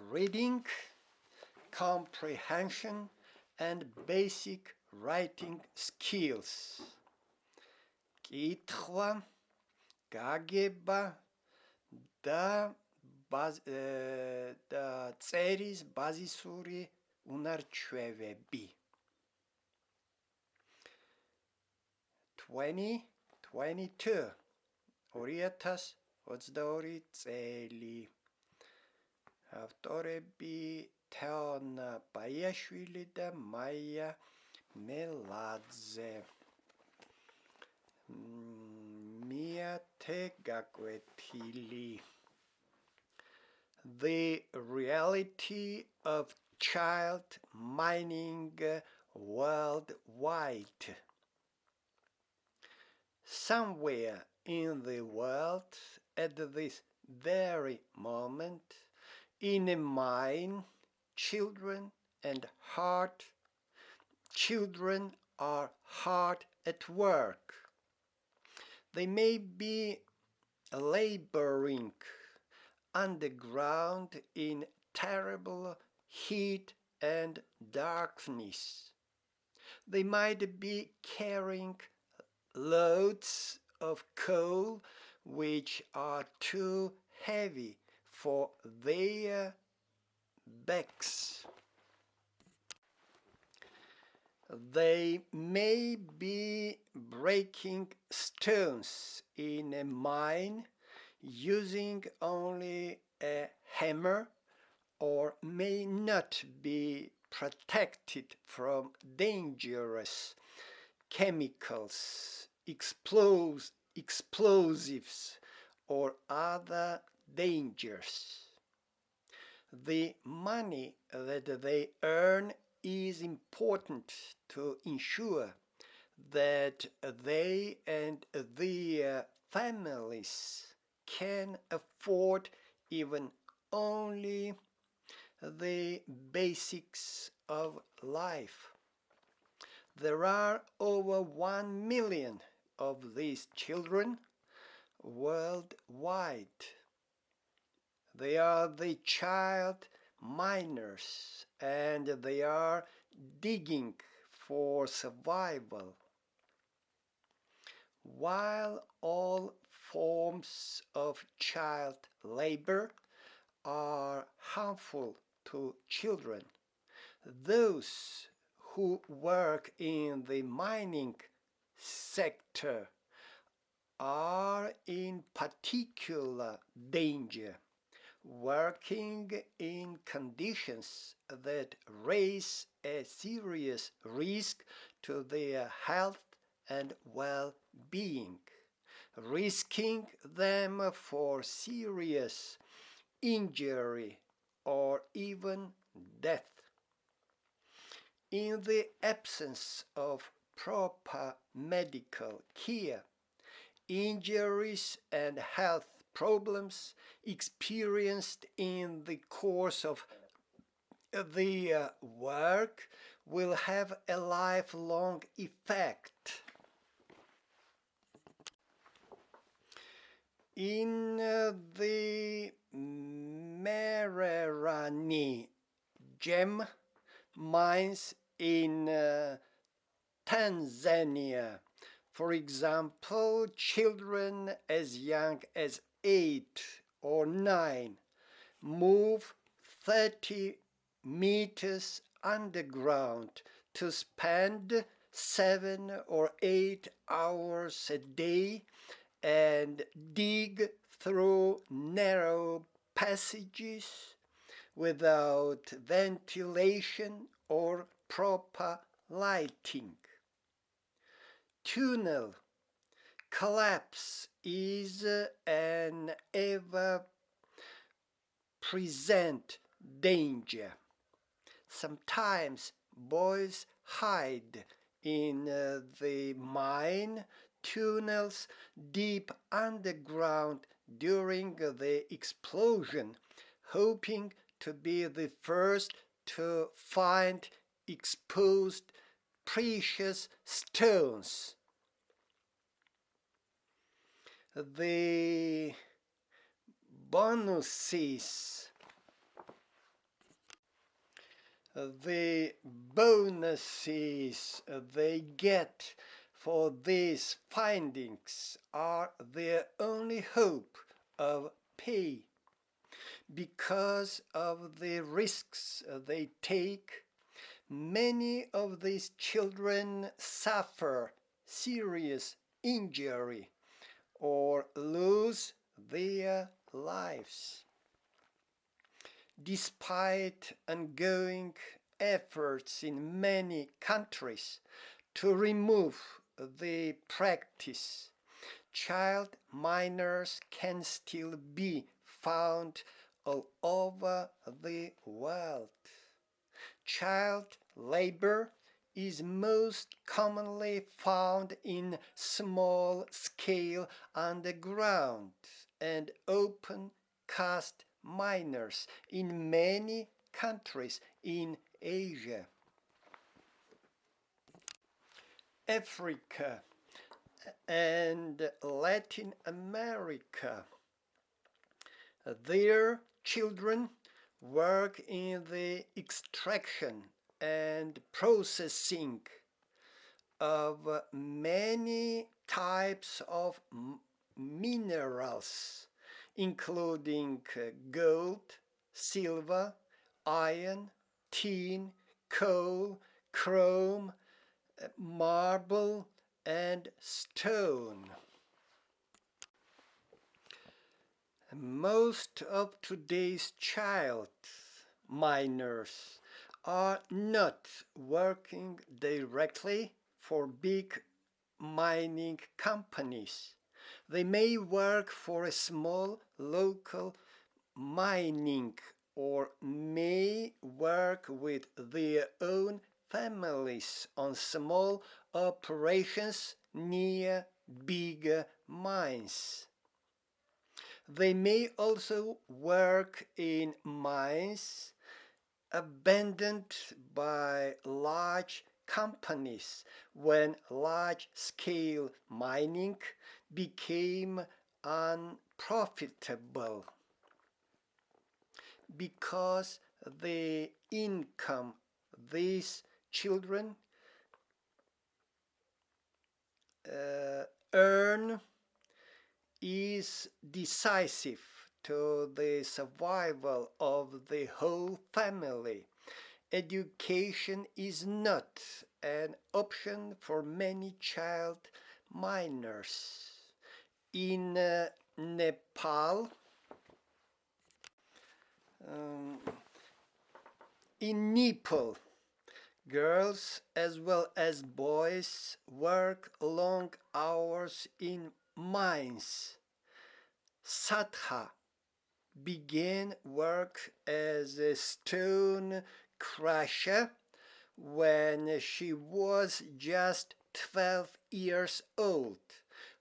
reading, comprehension, and basic writing skills. კითხვა, გაგება და წერის ბაზისური უნარჩვევები. 2022 წელი. ავტორები თ.ბაიაშვილი და մ.მელაძე. მეათე გაკვეთილი. The reality of child mining worldwide. Somewhere in the world, at this very moment, in a mine, children are hard at work. They may be laboring underground in terrible heat and darkness. They might be carrying loads of coal which are too heavy for their backs. They may be breaking stones in a mine using only a hammer, or may not be protected from dangerous chemicals, explosives, or other dangers. The money that they earn is important to ensure that they and their families can afford even only the basics of life. There are over 1 million of these children worldwide. They are the child miners, and they are digging for survival. While all forms of child labor are harmful to children, those who work in the mining sector are in particular danger, working in conditions that raise a serious risk to their health and well-being, risking them for serious injury or even death. In the absence of proper medical care, injuries and health problems experienced in the course of their work will have a lifelong effect. In the Mererani gem mines in Tanzania, for example, children as young as 8 or 9 move 30 meters underground to spend 7 or 8 hours a day and dig through narrow passages without ventilation or proper lighting. Tunnel collapse is an ever-present danger. Sometimes boys hide in the mine tunnels deep underground during the explosion, hoping to be the first to find exposed precious stones. The bonuses the bonuses they get for these findings are their only hope of pay. Because of the risks they take, many of these children suffer serious injury or lose their lives. Despite ongoing efforts in many countries to remove the practice, child minors can still be found all over the world. Child labor is most commonly found in small-scale underground and open-caste miners in many countries in Asia. Africa and Latin America. Their children work in the extraction and processing of many types of minerals, including gold, silver, iron, tin, coal, chrome, marble, and stone. Most of today's child miners are not working directly for big mining companies. They may work for a small local mining or may work with their own families on small operations near bigger mines. They may also work in mines abandoned by large companies when large-scale mining became unprofitable. Because the income these children earn is decisive to the survival of the whole family. Education is not an option for many child minors. In Nepal, girls as well as boys work long hours in mines. Satha began work as a stone crusher when she was just 12 years old,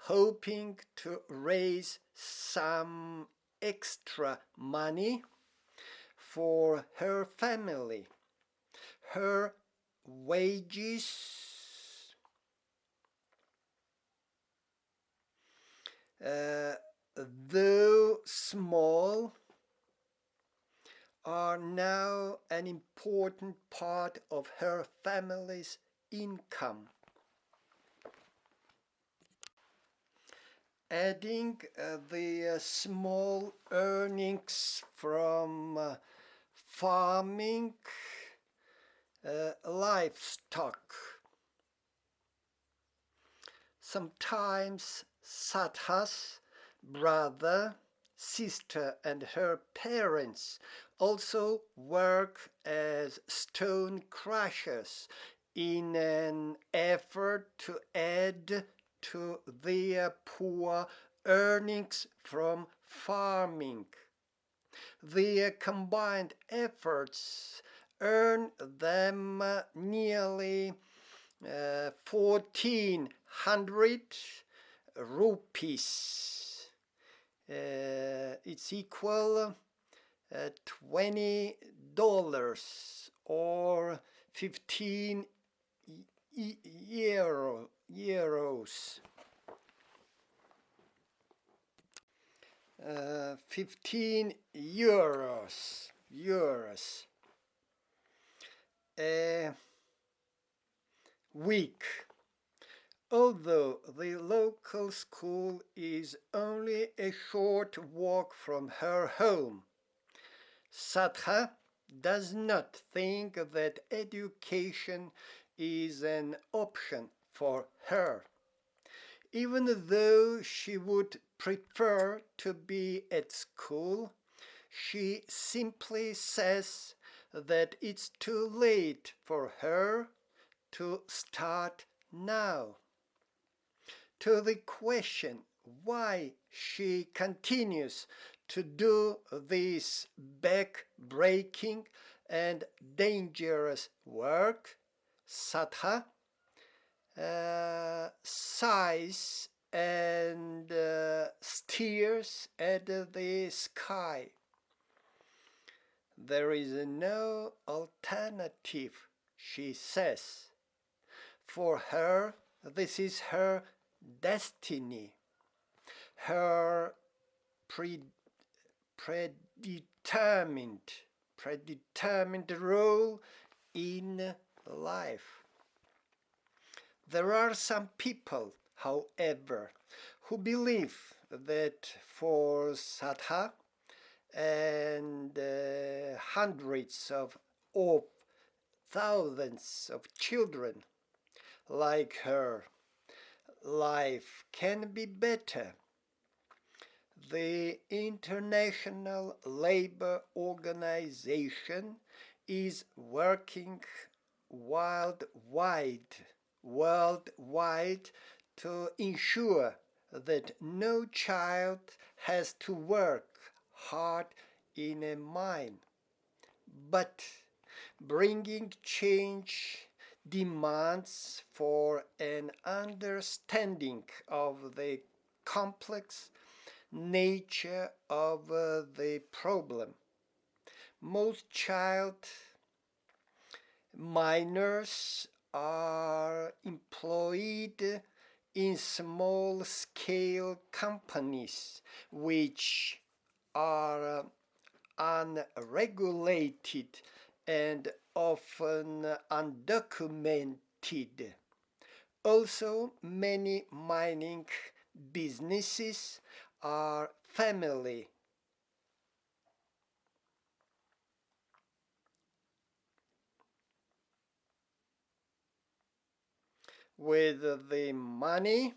hoping to raise some extra money for her family. Her wages though small, are now an important part of her family's income. Adding the small earnings from farming livestock. Sometimes Satha's brother, sister, and her parents also work as stone crushers in an effort to add to their poor earnings from farming. Their combined efforts earn them nearly 1,400 rupees. It's equal $20 or 15 euros. 15 euros. a week. Although the local school is only a short walk from her home, Sadha does not think that education is an option for her. Even though she would prefer to be at school, she simply says that it's too late for her to start now. To the question why she continues to do this back-breaking and dangerous work, Sadha sighs and stares at the sky. There is no alternative, she says. For her, this is her destiny, her predetermined role in life. There are some people, however, who believe that for Sadha and hundreds of thousands of children like her, life can be better. The International Labour Organization is working worldwide to ensure that no child has to work hard in a mine. But bringing change demands for an understanding of the complex nature of the problem. Most child miners are employed in small-scale companies which are unregulated and often undocumented. Also, many mining businesses are family. With the money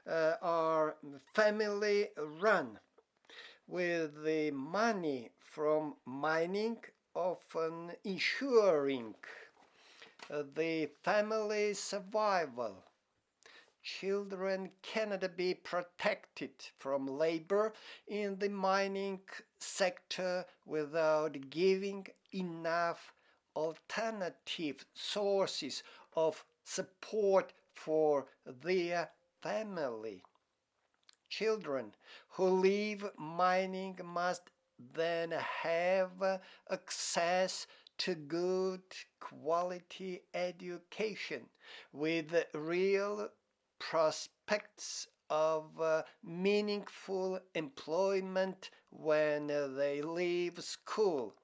are family run. With the money from mining often ensuring the family survival. Children cannot be protected from labor in the mining sector without giving enough alternative sources of support for their family. Children who leave mining must then have access to good quality education with real prospects of meaningful employment when they leave school.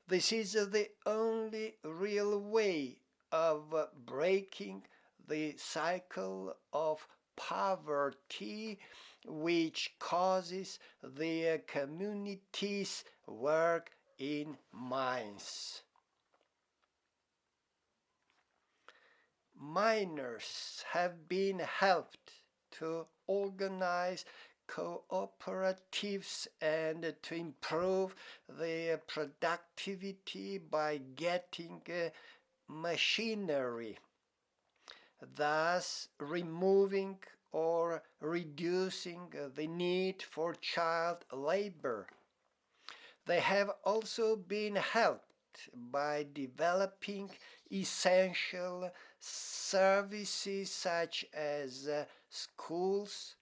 This is the only real way of breaking the cycle of poverty which causes their communities work in mines. Miners have been helped to organize cooperatives and to improve their productivity by getting machinery, thus removing or reducing the need for child labor. They have also been helped by developing essential services such as schools,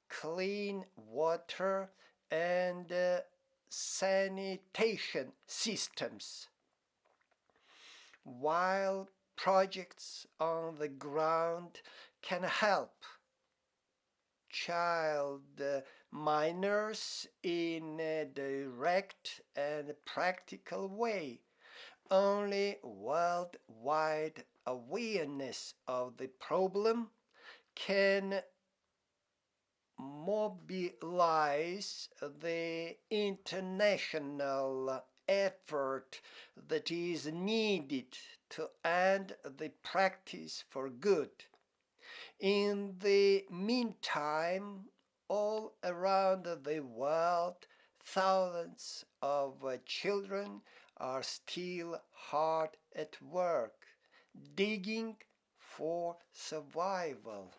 clean water, and sanitation systems. While projects on the ground can help child minors in a direct and practical way. Only worldwide awareness of the problem can mobilize the international effort that is needed to end the practice for good. In the meantime, all around the world, thousands of children are still hard at work, digging for survival.